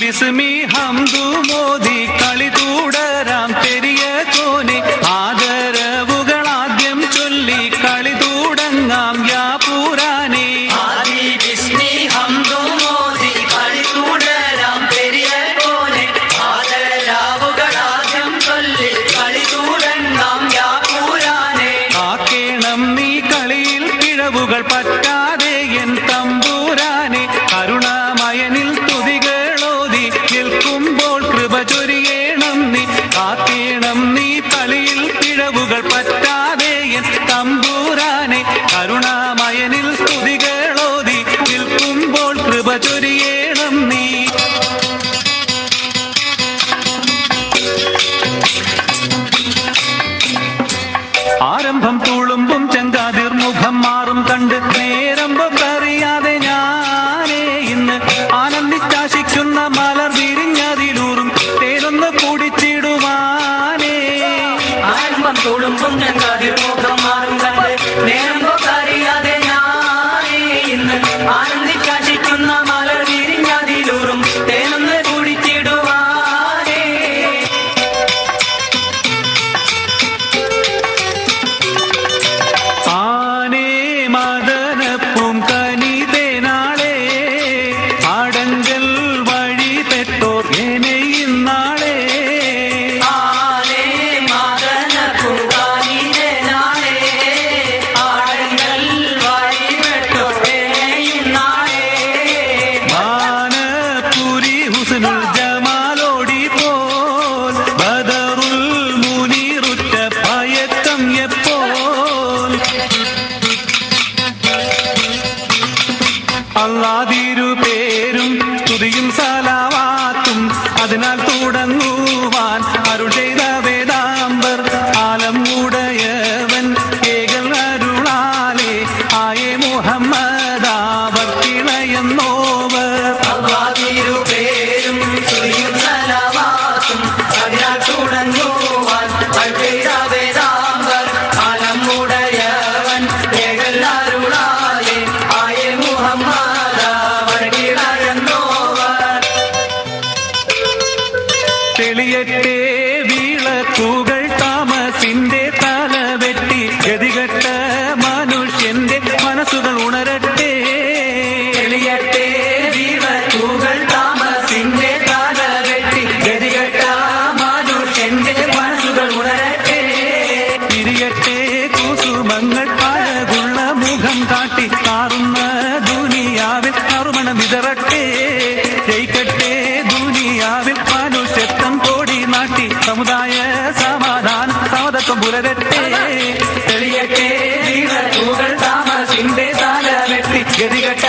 ബിസ്മി ഹംദു മോദി കളി തുടരാം പെരിയ കോനെ ആദരവുകളാദ്യം ചൊല്ലി കളി തുടങ്ങാം യാ പുരാനെ ബിസ്മി ഹംദു മോദി കളി തുടരാം പെരിയ കോനെ ആദരവുകളാദ്യം ചൊല്ലി കളി തുടങ്ങാം യാ പുരാനെ ആക്കേണം നീ കളിയിൽ പിഴവുകൾ പറ്റാതെ എൻ തമ്പുരാനെ കരുണാമയനിൽ തുതികളോതി നിൽക്കുമ്പോൾ കൃപ ചൊരിയേണം നീ കാക്കേണം നീ കളിയിൽ പിഴവുകൾ പറ്റാതെ എൻ തമ്പുരാനെ കരുണാമയനിൽ തുതികളോതി നിൽക്കുമ്പോൾ കൃപ ചൊരിയേണം നീ ആരംഭം തുളുമ്പും ചങ്കാതിർ മുഖം മാറും കണ്ട് നേരമ്പറിയാതെ ഞാനേ ഇന്ന് ആനന്ദിച്ചാശിക്കുന്ന മലർ വിരിഞ്ഞതിലൂറും തേനൊന്ന് കുടിച്ചിടുവാനേ ആരംഭം തുളുമ്പും ചങ്കാതിർ മുഖം മാറും കണ്ട് നേരമ്പറിയാതെ ഞാനേ ഇന്ന് ആനന്ദിച്ചാശിക്കുന്ന മലർ വിരിഞ്ഞതിലൂറും തേനൊന്ന് കുടിച്ചിടുവാനേ ആനേ മദനപ്പും കനിതേനാളെ ആടങ്കൽ വഴി പെട്ടോർ എന്നെ ഇന്നാളെ ആനേ മദനപ്പും കനിതേനാളെ ആടങ്കൽ വഴി പെട്ടോർ എന്നെ ഇന്നാളെ മാനപുരി ഹുസ്നുൽ ജമാലോടി പോൽ ബദറുൽ മുനീറുറ്റ ഭയക്കം എപ്പോൾ അല്ലാതിരു പേരും സ്തുതിയും സലാവാത്തും അതിനാൽ തുടങ്ങുവാൻ അരുൾ ചെയ്ത വേദാംബർ ആലം ഉടയവൻ ഏകൽ അരുളാലെ ആയേ മുഹമ്മദാവർ തിളയെന്നോവർ അല്ലാതിരു പേരും സ്തുതിയും സലാവാത്തും അതിനാൽ തുടങ്ങുവാൻ അരുൾ വേദാംബർ ആലമുടയവൻ ഏകൽ അരുളാലെ ആയേ മുഹമ്മദാവർ തിളയെന്നോവർ തെളിയട്ടെ വിളക്കുകൾ താമസിന്റെ തല വെട്ടി ഗതികെട്ട മനുഷ്യന്റെ മനസ്സുകൾ ഉണരട്ടെ തെളിയട്ടെ വിളക്കുകൾ താമസിന്റെ തല വെട്ടി ഗതികെട്ട മനുഷ്യന്റെ മനസ്സുകൾ ഉണരട്ടെ തിരിയട്ടെ കുസുമങ്ങൾ അഴകുള്ള മുഖം കാട്ടി കാറുന്ന ദുനിയാവിൽ അറുമണം വിതറട്ടെ ജയിക്കട്ടെ ദുനിയാവിൽ മനുഷ്യത്വം കോടി നാട്ടി സമുദായ സമാധാനം സമതത്വം പുലരട്ടെ തെളിയട്ടെ വിളക്കുകൾ താമസിന്റെ തല വെട്ടി ഗതികെട്ട